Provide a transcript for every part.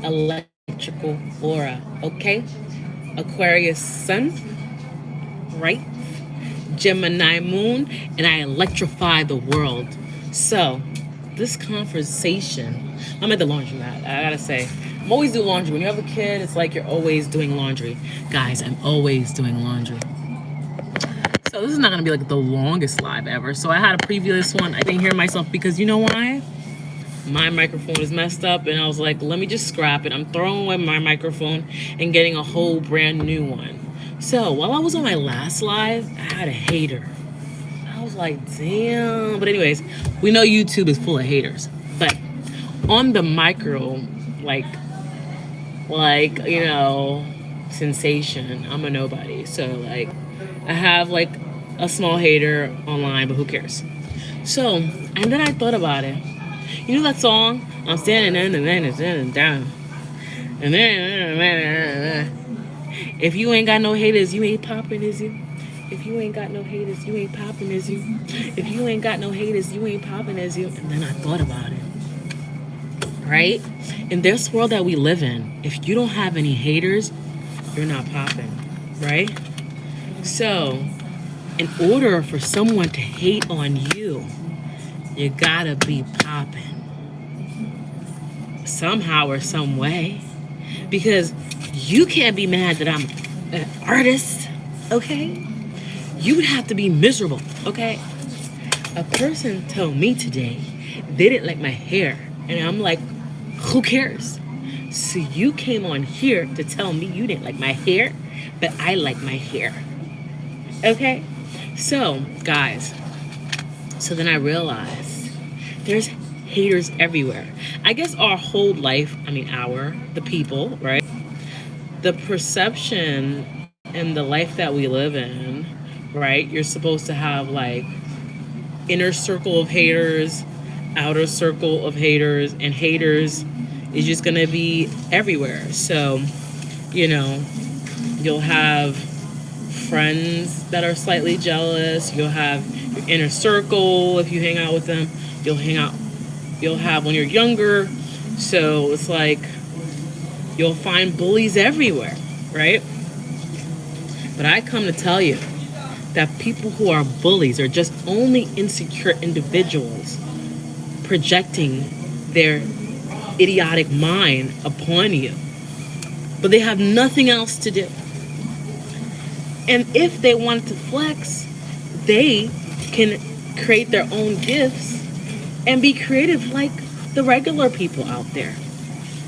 electrical aura, okay? Aquarius sun, right? Gemini moon, and I electrify the world. So, this conversation, I'm at the laundromat. I gotta say, I'm always doing laundry. When you have a kid, it's like you're always doing laundry. Guys, I'm always doing laundry. So this is not gonna be like the longest live ever. So I had a previous one. I didn't hear myself because you know why? My microphone is messed up, and I was like, let me just scrap it. I'm throwing away my microphone and getting a whole brand new one. So while I was on my last live, I had a hater. I was like, damn. But anyways, we know YouTube is full of haters. But on the micro, like sensation, I'm a nobody. So like, I have like a small hater online, but who cares? So, and then I thought about it. You know that song? I'm standing in the man is standing down. And then if you ain't got no haters, you ain't popping, is you? If you ain't got no haters, you ain't popping, is you? If you ain't got no haters, you ain't popping, is you? And then I thought about it. Right? In this world that we live in, if you don't have any haters, you're not popping. Right? So, in order for someone to hate on you, you gotta be popping. Somehow or some way. Because you can't be mad that I'm an artist, okay? You would have to be miserable, okay? A person told me today they didn't like my hair. And I'm like, who cares? So you came on here to tell me you didn't like my hair, but I like my hair. Okay? So, guys, so then I realized there's haters everywhere. I guess our whole life, the people, right? The perception and the life that we live in, right? You're supposed to have like inner circle of haters, outer circle of haters, and haters is just gonna be everywhere. So, you know, you'll have friends that are slightly jealous. You'll have your inner circle if you hang out with them. You'll have when you're younger. So it's like you'll find bullies everywhere, right? But I come to tell you that people who are bullies are just only insecure individuals projecting their idiotic mind upon you. But they have nothing else to do. And if they want to flex, they can create their own gifts and be creative like the regular people out there.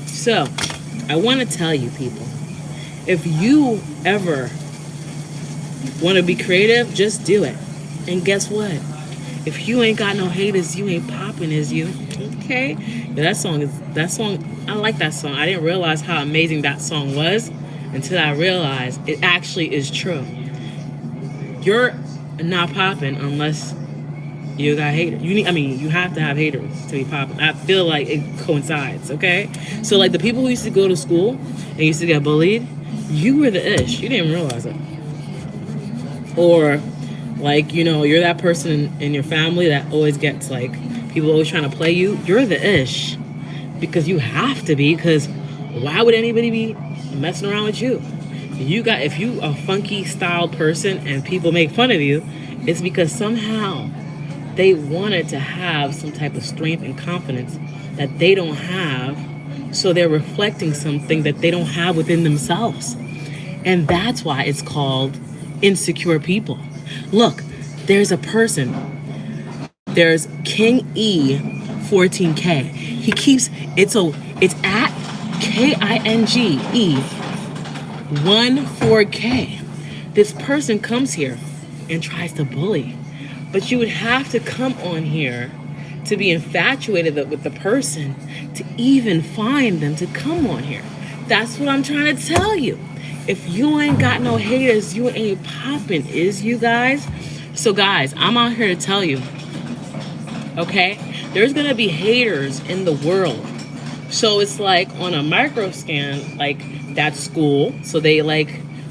So, I want to tell you people, if you ever want to be creative, just do it. And guess what? If you ain't got no haters, you ain't popping, is you? Okay? Yeah, that song, I like that song. I didn't realize how amazing that song was until I realized it actually is true. You're not popping unless you got haters. You have to have haters to be popping. I feel like it coincides, okay? So like the people who used to go to school and used to get bullied, you were the ish. You didn't realize it. Or like, you're that person in your family that always gets like people always trying to play you. You're the ish. Because you have to be, because why would anybody be messing around with you? If you a funky styled person and people make fun of you, it's because somehow they wanted to have some type of strength and confidence that they don't have, so they're reflecting something that they don't have within themselves. And that's why it's called insecure people. Look, there's a person. There's King E 14K. He keeps it's at KINGE 14K. This person comes here and tries to bully. But you would have to come on here to be infatuated with the person to even find them to come on here. That's what I'm trying to tell you. If you ain't got no haters, you ain't popping, is you guys? So guys, I'm out here to tell you, okay? There's gonna be haters in the world. So it's like on a micro scan, like that's school. So they like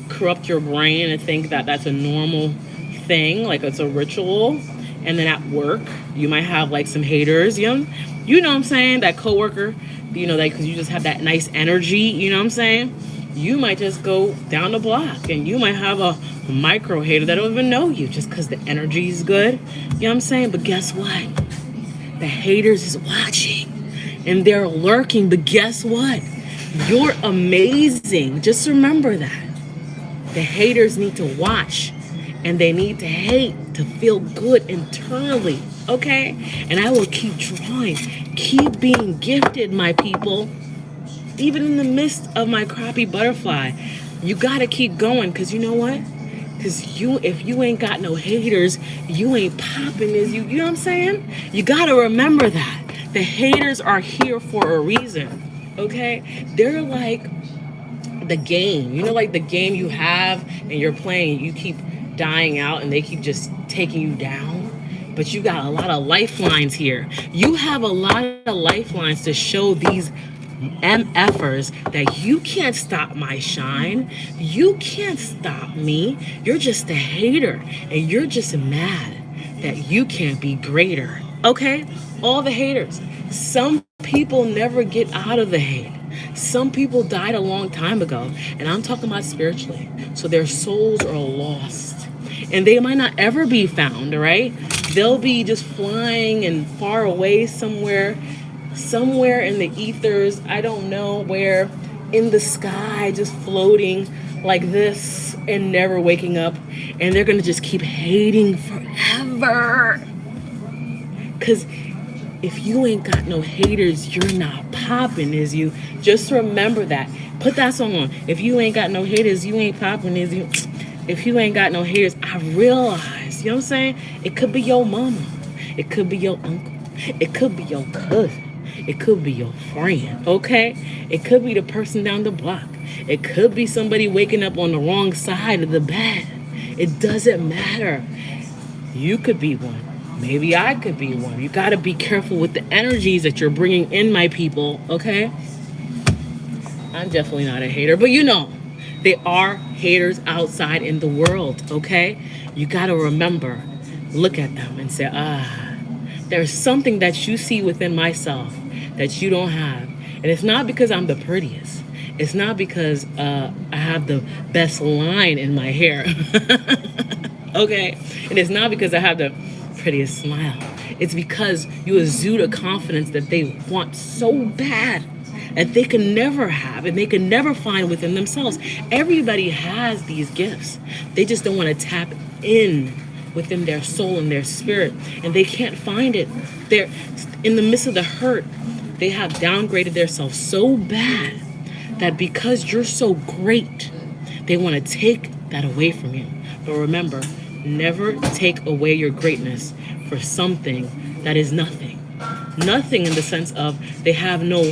corrupt your brain and think that that's a normal thing, like it's a ritual. And then at work, you might have like some haters, you know what I'm saying? That coworker like, because you just have that nice energy, you know what I'm saying? You might just go down the block and you might have a micro hater that don't even know you just because the energy is good. You know what I'm saying? But guess what? The haters is watching and they're lurking. But guess what? You're amazing. Just remember that. The haters need to watch and they need to hate to feel good internally. Okay? And I will keep drawing. Keep being gifted, my people. Even in the midst of my crappy butterfly, you gotta keep going, because you know what? Because if you ain't got no haters, you ain't popping, is you? You know what I'm saying? You gotta remember that. The haters are here for a reason, okay? They're like the game. Like the game you have and you're playing, you keep dying out and they keep just taking you down. But you got a lot of lifelines here. You have a lot of lifelines to show these MFers that you can't stop my shine. You can't stop me. You're just a hater and you're just mad that you can't be greater. Okay? All the haters. Some people never get out of the hate. Some people died a long time ago, and I'm talking about spiritually. So their souls are lost. And they might not ever be found, right? They'll be just flying and far away somewhere in the ethers, I don't know where, in the sky, just floating like this and never waking up. And they're gonna just keep hating forever. Because if you ain't got no haters, you're not popping, is you? Just remember that. Put that song on. If you ain't got no haters, you ain't popping, is you? If you ain't got no haters, I realize, you know what I'm saying? It could be your mama. It could be your uncle. It could be your cousin. It could be your friend, okay? It could be the person down the block. It could be somebody waking up on the wrong side of the bed. It doesn't matter. You could be one. Maybe I could be one. You got to be careful with the energies that you're bringing in, my people, okay? I'm definitely not a hater, but there are haters outside in the world, okay? You got to remember, look at them and say, there's something that you see within myself that you don't have. And it's not because I'm the prettiest. It's not because I have the best line in my hair. Okay? And it's not because I have the prettiest smile. It's because you exude a confidence that they want so bad that they can never have and they can never find within themselves. Everybody has these gifts. They just don't want to tap in within their soul and their spirit, and they can't find it. They're in the midst of the hurt. They have downgraded themselves so bad that because you're so great, they want to take that away from you. But remember, never take away your greatness for something that is nothing. Nothing in the sense of they have no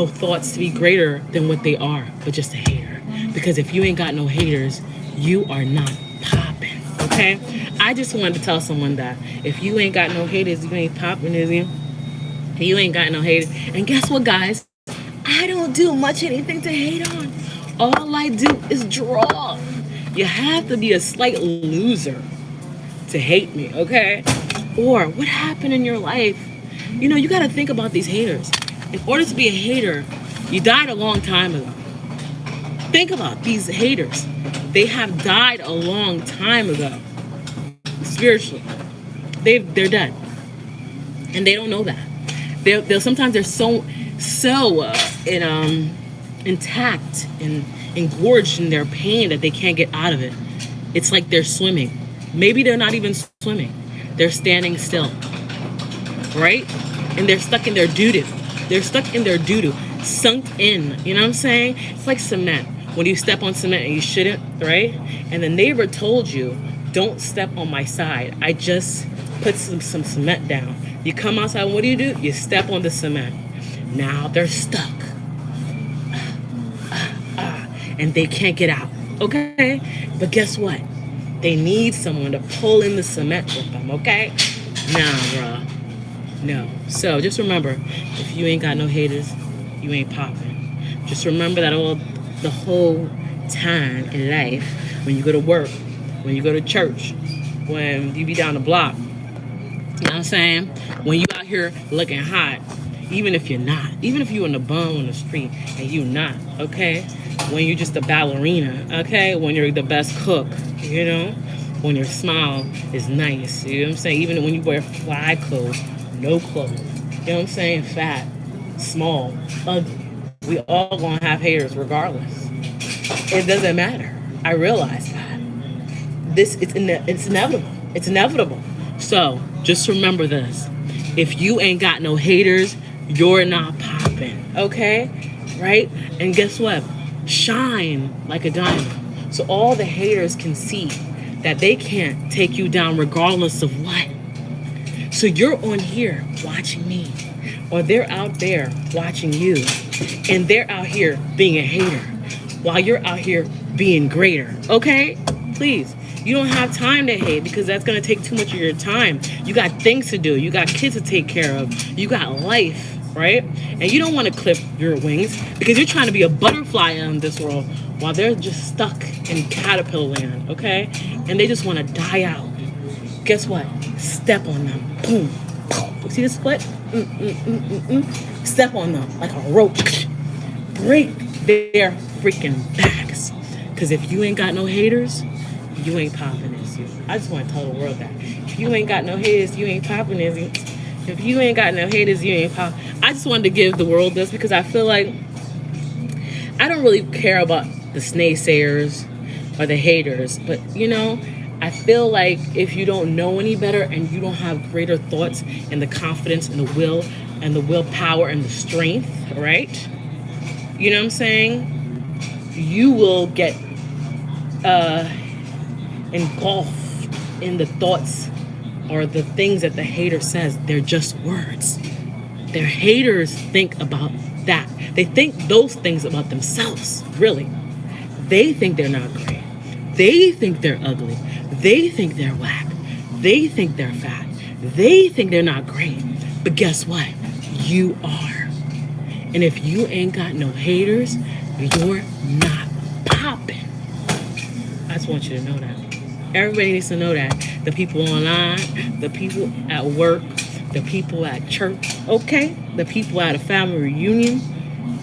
thoughts to be greater than what they are, but just a hater. Because if you ain't got no haters, you are not popping, okay? I just wanted to tell someone that if you ain't got no haters, you ain't popping, is you? You ain't got no haters. And guess what, guys? I don't do much anything to hate on. All I do is draw. You have to be a slight loser to hate me, okay? Or what happened in your life? You got to think about these haters. In order to be a hater, you died a long time ago. Think about these haters. They have died a long time ago. Spiritually. They're dead. And they don't know that. They'll sometimes they're so intact and engorged in their pain that they can't get out of it. It's like they're swimming. Maybe they're not even swimming. They're standing still. Right? And they're stuck in their doo-doo. They're stuck in their doo-doo. Sunk in. You know what I'm saying? It's like cement. When you step on cement and you shouldn't, right? And the neighbor told you, don't step on my side. I just put some cement down. You come outside, what do? You step on the cement. Now they're stuck. And they can't get out. Okay? But guess what? They need someone to pull in the cement with them, okay? Nah, bro. No. So just remember, if you ain't got no haters, you ain't popping. Just remember that the whole time in life, when you go to work, when you go to church, when you be down the block, you know what I'm saying? When you out here looking hot, even if you're not, even if you're in the bum on the street and you're not, okay? When you're just a ballerina, okay? When you're the best cook, you know? When your smile is nice, you know what I'm saying? Even when you wear fly clothes, no clothes, you know what I'm saying? Fat, small, ugly. We all gonna have haters regardless. It doesn't matter. I realize that. It's inevitable. It's inevitable. So just remember this. If you ain't got no haters, you're not popping. Okay? Right? And guess what? Shine like a diamond. So all the haters can see that they can't take you down regardless of what. So you're on here watching me, or they're out there watching you, and they're out here being a hater while you're out here being greater. Okay? Please. You don't have time to hate because that's going to take too much of your time. You got things to do. You got kids to take care of. You got life, right? And you don't want to clip your wings because you're trying to be a butterfly in this world while they're just stuck in caterpillar land, okay? And they just want to die out. Guess what? Step on them. Boom. See the split? Step on them like a rope. Break their freaking backs. Because if you ain't got no haters, you ain't popping as you. I just want to tell the world that. If you ain't got no haters, you ain't popping as you. If you ain't got no haters, you ain't popping. I just wanted to give the world this because I feel like I don't really care about the naysayers or the haters. But, you know, I feel like if you don't know any better and you don't have greater thoughts and the confidence and the will and the willpower and the strength, right? You know what I'm saying? You will get engulfed in the thoughts or the things that the hater says. They're just words. Their haters think about that. They think those things about themselves, really. They think they're not great. They think they're ugly. They think they're whack. They think they're fat. They think they're not great. But guess what? You are. And if you ain't got no haters, you're not popping. I just want you to know that. Everybody needs to know that. The people online, the people at work, the people at church, okay? The people at a family reunion.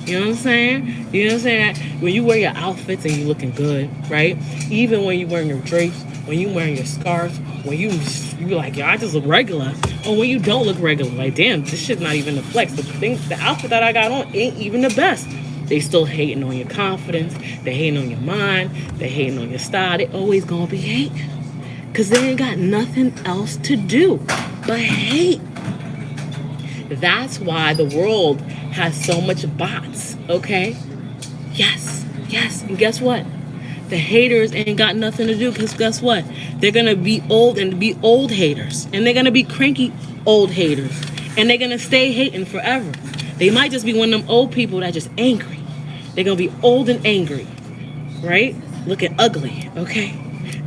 You know what I'm saying? You know what I'm saying? When you wear your outfits and you're looking good, right? Even when you're wearing your drapes, when you're wearing your scarves, when you're like, yo, I just look regular. Or when you don't look regular, like, damn, this shit's not even the flex. The outfit that I got on ain't even the best. They still hating on your confidence. They hating on your mind. They hating on your style. They always gonna be hating. Because they ain't got nothing else to do but hate. That's why the world has so much bots, okay? Yes. And guess what? The haters ain't got nothing to do because guess what? They're going to be old and be old haters. And they're going to be cranky old haters. And they're going to stay hating forever. They might just be one of them old people that just angry. They're going to be old and angry, right? Looking ugly, okay?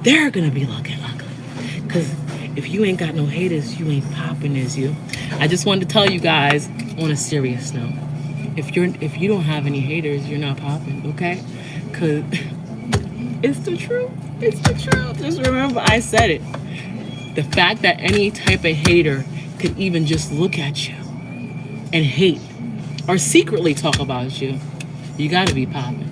They're going to be looking ugly. Because if you ain't got no haters, you ain't popping as you. I just wanted to tell you guys on a serious note. If you don't have any haters, you're not popping, okay? Because it's the truth. It's the truth. Just remember I said it. The fact that any type of hater could even just look at you and hate or secretly talk about you, you got to be popping.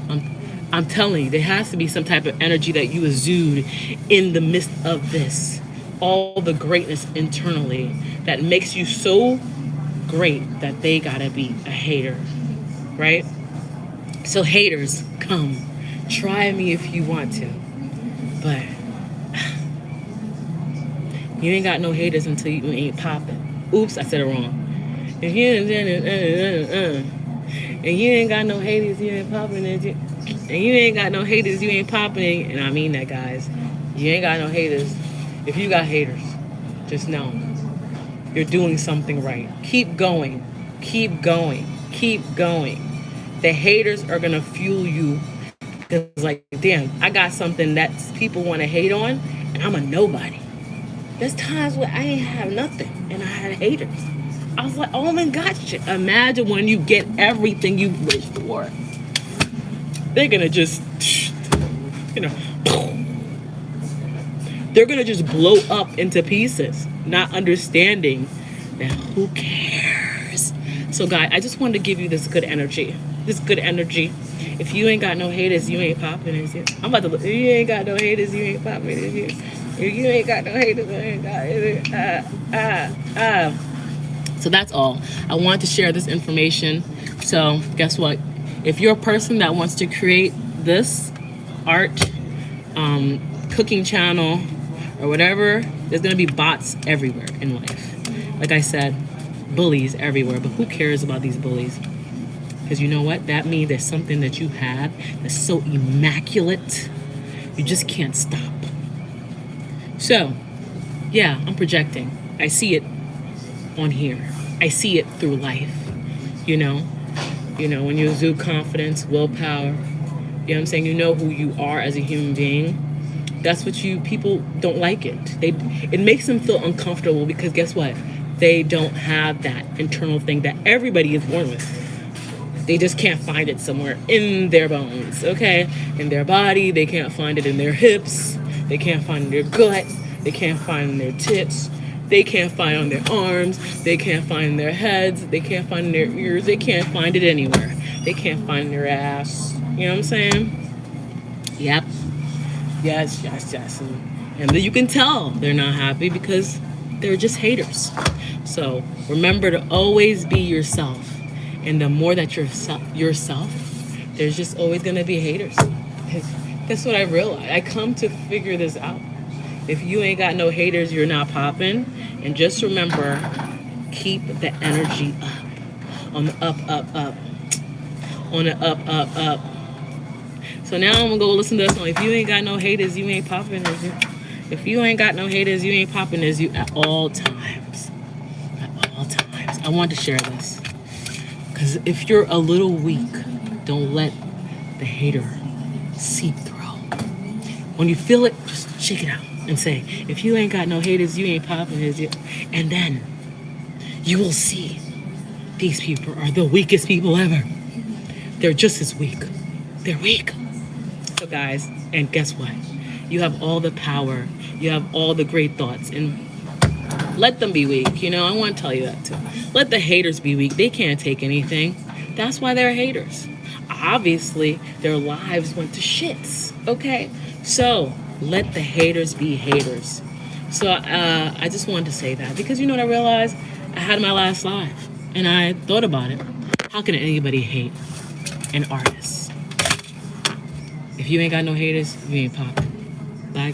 I'm telling you, there has to be some type of energy that you exude in the midst of this. All the greatness internally that makes you so great that they gotta be a hater, right? So haters, come. Try me if you want to. But you ain't got no haters until you ain't popping. Oops, I said it wrong. And you ain't got no haters, you ain't popping. And you ain't got no haters, you ain't popping. And I mean that, guys. You ain't got no haters. If you got haters, just know you're doing something right. Keep going. Keep going. Keep going. The haters are going to fuel you. Because, like, damn, I got something that people want to hate on, and I'm a nobody. There's times where I ain't have nothing, and I had haters. I was like, oh my gosh. Imagine when you get everything you wish for. They're going to just, you know, they're going to just blow up into pieces, not understanding that who cares? So, guy, I just wanted to give you this good energy. This good energy. If you ain't got no haters, you ain't popping, is you? I'm about to look. If you ain't got no haters, you ain't popping, is you? If you ain't got no haters, you ain't got it. So that's all. I want to share this information. So guess what? If you're a person that wants to create this art, cooking channel, or whatever, there's gonna be bots everywhere in life. Like I said, bullies everywhere. But who cares about these bullies? Because you know what? That means there's something that you have that's so immaculate, you just can't stop. So, yeah, I'm projecting. I see it on here. I see it through life. You know, when you exude confidence, willpower, you know what I'm saying? You know who you are as a human being. That's what people don't like it. It makes them feel uncomfortable because guess what? They don't have that internal thing that everybody is born with. They just can't find it somewhere in their bones, okay? In their body, they can't find it in their hips. They can't find it in their gut. They can't find it in their tits. They can't find it on their arms. They can't find it in their heads. They can't find it in their ears. They can't find it anywhere. They can't find it in their ass. You know what I'm saying? Yep. Yes. And then you can tell they're not happy because they're just haters. So remember to always be yourself. And the more that you're yourself, there's just always going to be haters. That's what I realized. I come to figure this out. If you ain't got no haters, you're not popping. And just remember, keep the energy up. On the up. On the up. So now I'm going to go listen to this song. If you ain't got no haters, you ain't popping, is you? If you ain't got no haters, you ain't popping, is you? At all times. At all times. I want to share this. Because if you're a little weak, don't let the hater seep through. When you feel it, just shake it out and say, if you ain't got no haters, you ain't popping, is you? And then you will see these people are the weakest people ever. They're just as weak. They're weak. So guys, and guess what? You have all the power. You have all the great thoughts. And let them be weak. I want to tell you that too. Let the haters be weak. They can't take anything. That's why they're haters. Obviously, their lives went to shits. Okay? So, let the haters be haters. So, I just wanted to say that. Because you know what I realized? I had my last live. And I thought about it. How can anybody hate an artist? If you ain't got no haters, you ain't popping. Bye, guys.